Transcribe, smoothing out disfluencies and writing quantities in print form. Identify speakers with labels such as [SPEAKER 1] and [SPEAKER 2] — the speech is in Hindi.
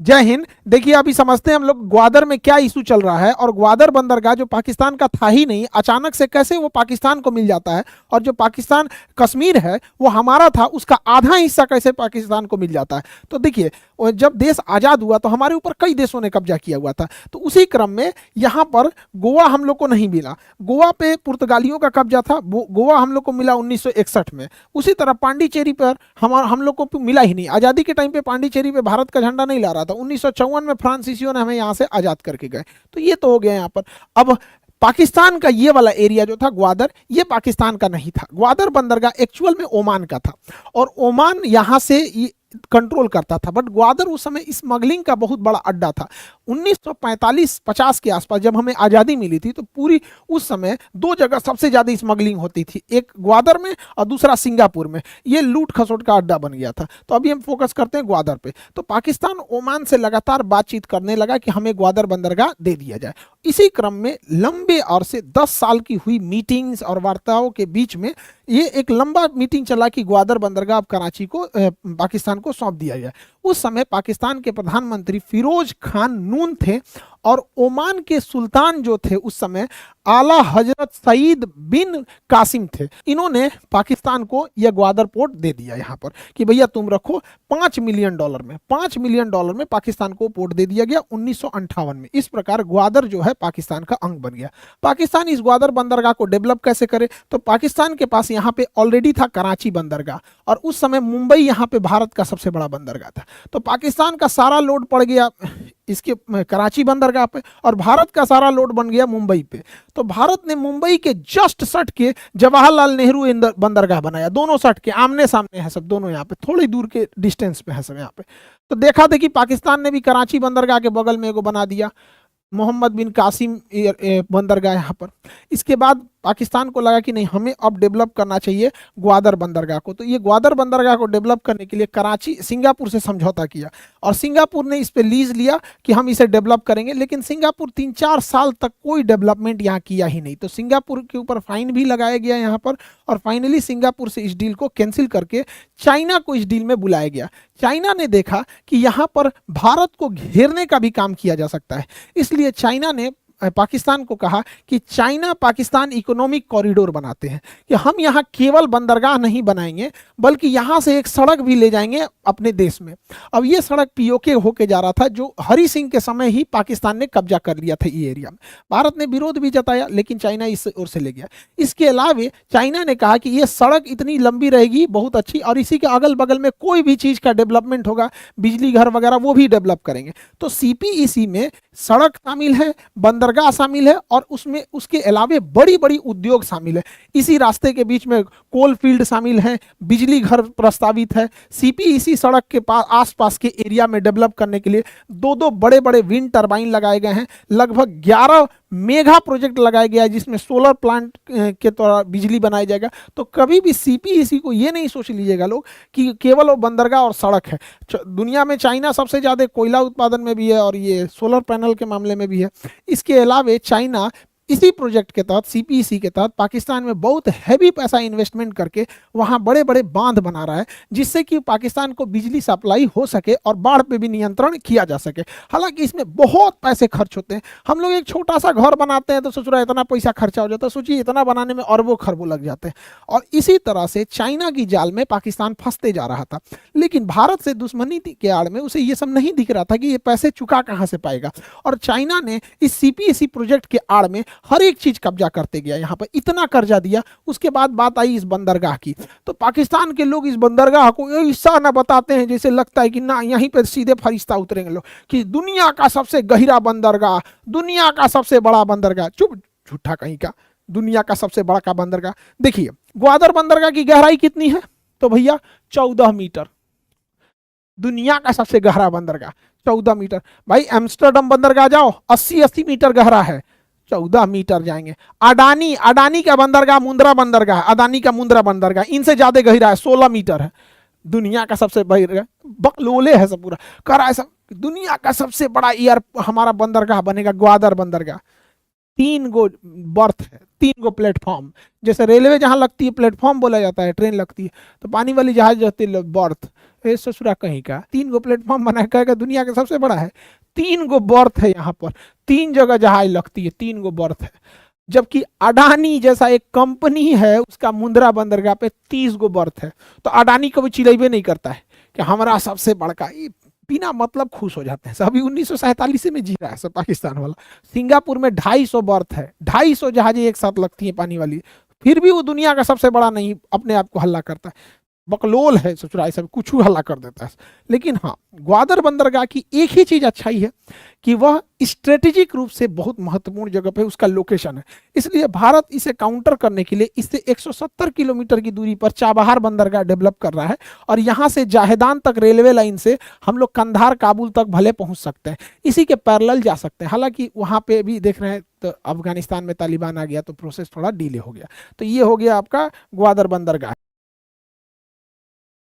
[SPEAKER 1] जय हिंद। देखिए अभी समझते हैं हम लोग ग्वादर में क्या इशू चल रहा है, और ग्वादर बंदरगाह जो पाकिस्तान का था ही नहीं, अचानक से कैसे वो पाकिस्तान को मिल जाता है। और जो पाकिस्तान कश्मीर है वो हमारा था, उसका आधा हिस्सा कैसे पाकिस्तान को मिल जाता है। तो देखिए जब देश आज़ाद हुआ तो हमारे ऊपर कई देशों ने कब्जा किया हुआ था। तो उसी क्रम में यहाँ पर गोवा हम लोग को नहीं मिला। गोवा पे पुर्तगालियों का कब्जा था, गोवा हम लोग को मिला 1961 में। उसी तरह पांडिचेरी पर हम लोग को मिला ही नहीं। आज़ादी के टाइम पे पांडिचेरी पे भारत का झंडा नहीं लहरा था। 1954 में फ्रांसीसियों ने हमें यहाँ से आज़ाद करके गए। तो ये तो हो गया यहाँ पर। अब पाकिस्तान का ये वाला एरिया जो था ग्वादर, ये पाकिस्तान का नहीं था। ग्वादर बंदरगाह एक्चुअल में ओमान का था, और ओमान यहाँ से कंट्रोल करता था। बट ग्वादर उस समय स्मगलिंग का बहुत बड़ा अड्डा था। 1945-50 के आसपास जब हमें आज़ादी मिली थी तो पूरी उस समय दो जगह सबसे ज़्यादा स्मगलिंग होती थी, एक ग्वादर में और दूसरा सिंगापुर में। ये लूट खसोट का अड्डा बन गया था। तो अभी हम फोकस करते हैं ग्वादर पे। तो पाकिस्तान ओमान से लगातार बातचीत करने लगा कि हमें ग्वादर बंदरगाह दे दिया जाए। इसी क्रम में लंबे और से 10 साल की हुई मीटिंग्स और वार्ताओं के बीच में ये एक लंबा मीटिंग चला कि ग्वादर बंदरगाह अब कराची को पाकिस्तान को सौंप दिया जाए। उस समय पाकिस्तान के प्रधानमंत्री फिरोज खान नून थे, और ओमान के सुल्तान जो थे उस समय आला हजरत सईद बिन कासिम थे। इन्होंने पाकिस्तान को यह ग्वादर पोर्ट दे दिया यहाँ पर कि भैया तुम रखो। $5 मिलियन में, $5 मिलियन में पाकिस्तान को पोर्ट दे दिया गया 1958 में। इस प्रकार ग्वादर जो है पाकिस्तान का अंग बन गया। पाकिस्तान इस ग्वादर बंदरगाह को डेवलप कैसे करे, तो पाकिस्तान के पास यहाँ पे ऑलरेडी था कराची बंदरगाह, और उस समय मुंबई यहाँ पे भारत का सबसे बड़ा बंदरगाह था। तो पाकिस्तान का सारा लोड पड़ गया इसके कराची बंदरगाह पे, और भारत का सारा लोड बन गया मुंबई पे। तो भारत ने मुंबई के जस्ट सट के जवाहरलाल नेहरू बंदरगाह बनाया। दोनों सट के आमने सामने है सब, दोनों यहाँ पे थोड़ी दूर के डिस्टेंस पे है सब यहाँ पे। तो देखा देखी पाकिस्तान ने भी कराची बंदरगाह के बगल में एगो बना दिया, मोहम्मद बिन कासिम बंदरगाह यहाँ पर। इसके बाद पाकिस्तान को लगा कि नहीं, हमें अब डेवलप करना चाहिए ग्वादर बंदरगाह को। तो ये ग्वादर बंदरगाह को डेवलप करने के लिए कराची सिंगापुर से समझौता किया, और सिंगापुर ने इस पे लीज लिया कि हम इसे डेवलप करेंगे। लेकिन सिंगापुर 3-4 साल तक कोई डेवलपमेंट यहाँ किया ही नहीं। तो सिंगापुर के ऊपर फाइन भी लगाया गया यहाँ पर, और फाइनली सिंगापुर से इस डील को कैंसिल करके चाइना को इस डील में बुलाया गया। चाइना ने देखा कि यहाँ पर भारत को घेरने का भी काम किया जा सकता है, इसलिए चाइना ने पाकिस्तान को कहा कि चाइना पाकिस्तान इकोनॉमिक कॉरिडोर बनाते हैं, कि हम यहाँ केवल बंदरगाह नहीं बनाएंगे बल्कि यहाँ से एक सड़क भी ले जाएंगे अपने देश में। अब ये सड़क पीओके होके जा रहा था, जो हरि सिंह के समय ही पाकिस्तान ने कब्जा कर लिया था ये एरिया में। भारत ने विरोध भी जताया, लेकिन चाइना इस ओर से ले गया। इसके अलावा चाइना ने कहा कि ये सड़क इतनी लंबी रहेगी, बहुत अच्छी, और इसी के अगल बगल में कोई भी चीज़ का डेवलपमेंट होगा, बिजली घर वगैरह, वो भी डेवलप करेंगे। तो सीपीईसी में सड़क शामिल है, बंदरगाह शामिल है, और उसमें उसके अलावे बड़ी बड़ी उद्योग शामिल है। इसी रास्ते के बीच में कोल फील्ड शामिल है, बिजली घर प्रस्तावित है। सीपीईसी सड़क के पास आसपास के एरिया में डेवलप करने के लिए दो बड़े बड़े विंड टरबाइन लगाए गए हैं। लगभग 11 मेगा प्रोजेक्ट लगाया गया है, जिसमें सोलर प्लांट के द्वारा बिजली बनाई जाएगा। तो कभी भी सीपीईसी को ये नहीं सोच लीजिएगा लोग कि केवल वो बंदरगाह और सड़क है। दुनिया में चाइना सबसे ज़्यादा कोयला उत्पादन में भी है, और ये सोलर पैनल के मामले में भी है। इसके अलावा चाइना इसी प्रोजेक्ट के तहत, सीपीईसी के तहत, पाकिस्तान में बहुत हैवी पैसा इन्वेस्टमेंट करके वहाँ बड़े बड़े बांध बना रहा है, जिससे कि पाकिस्तान को बिजली सप्लाई हो सके और बाढ़ पे भी नियंत्रण किया जा सके। हालांकि इसमें बहुत पैसे खर्च होते हैं। हम लोग एक छोटा सा घर बनाते हैं तो सोच रहा है इतना पैसा खर्चा हो जाता है, सोचिए इतना बनाने में अरबों खरबों लग जाते हैं। और इसी तरह से चाइना की जाल में पाकिस्तान फंसते जा रहा था। लेकिन भारत से दुश्मनी के आड़ में उसे ये सब नहीं दिख रहा था कि ये पैसे चुका कहाँ से पाएगा। और चाइना ने इस सीपीईसी प्रोजेक्ट के आड़ में हर एक चीज कब्जा करते गया, यहाँ पर इतना कर्जा दिया। उसके बाद बात आई इस बंदरगाह की। तो पाकिस्तान के लोग इस बंदरगाह को ऐसा ना बताते हैं जैसे लगता है कि ना यहीं पर सीधे फरिश्ता उतरेंगे लोग, कि दुनिया का सबसे गहरा बंदरगाह, दुनिया का सबसे बड़ा बंदरगाह। चुप, झूठा कहीं का, दुनिया का सबसे बड़ा का बंदरगाह। देखिए ग्वादर बंदरगाह की गहराई कितनी है, तो भैया 14 मीटर। दुनिया का सबसे गहरा बंदरगाह 14 मीटर। भाई एम्स्टर्डम बंदरगाह जाओ, 80-80 मीटर गहरा है, 14 मीटर जाएंगे। अडानी का बंदरगाह, मुंद्रा बंदरगाह, अदानी का मुंद्रा बंदरगाह, इनसे ज्यादा गहरा है, 16 मीटर है। दुनिया का सबसे बड़ा बकलोले है सब पूरा कर ऐसा। दुनिया का सबसे बड़ा हमारा बंदरगाह बनेगा ग्वादर बंदरगाह। 3 गो बर्थ है, 3 गो प्लेटफॉर्म। जैसे रेलवे जहां लगती है प्लेटफॉर्म बोला जाता है, ट्रेन लगती है, तो पानी वाली जहाज रहती है बर्थ। ये ससुरा कहीं का 3 गो प्लेटफॉर्म बना कहेगा दुनिया का सबसे बड़ा है। 3 गो बर्थ है यहाँ पर, 3 जगह जहाज लगती है, 3 गो बर्थ है। जबकि अडानी जैसा एक कंपनी है, उसका मुंद्रा बंदरगाह पे 30 गो बर्थ है। तो अडानी कभी चिल्लाइबे नहीं करता है कि हमारा सबसे बड़का, ये बिना मतलब खुश हो जाते हैं सब। अभी 1947 में जी रहा है सब पाकिस्तान वाला। सिंगापुर में 250 बर्थ है, 250 जहाजें एक साथ लगती हैं पानी वाली, फिर भी वो दुनिया का सबसे बड़ा नहीं अपने आप को हल्ला करता है। बकलोल है ससुराल, सब कुछ हल्ला कर देता है। लेकिन हाँ, ग्वादर बंदरगाह की एक ही चीज अच्छाई है कि वह स्ट्रेटेजिक रूप से बहुत महत्वपूर्ण जगह पे उसका लोकेशन है। इसलिए भारत इसे काउंटर करने के लिए इससे 170 किलोमीटर की दूरी पर चाबहार बंदरगाह डेवलप कर रहा है। और यहाँ से जाहेदान तक रेलवे लाइन से हम लोग कंधार काबुल तक भले पहुंच सकते हैं, इसी के पैरेलल जा सकते हैं। हालांकि वहाँ पे भी देख रहे हैं तो अफगानिस्तान में तालिबान आ गया तो प्रोसेस थोड़ा डिले हो गया। तो ये हो गया आपका ग्वादर बंदरगाह।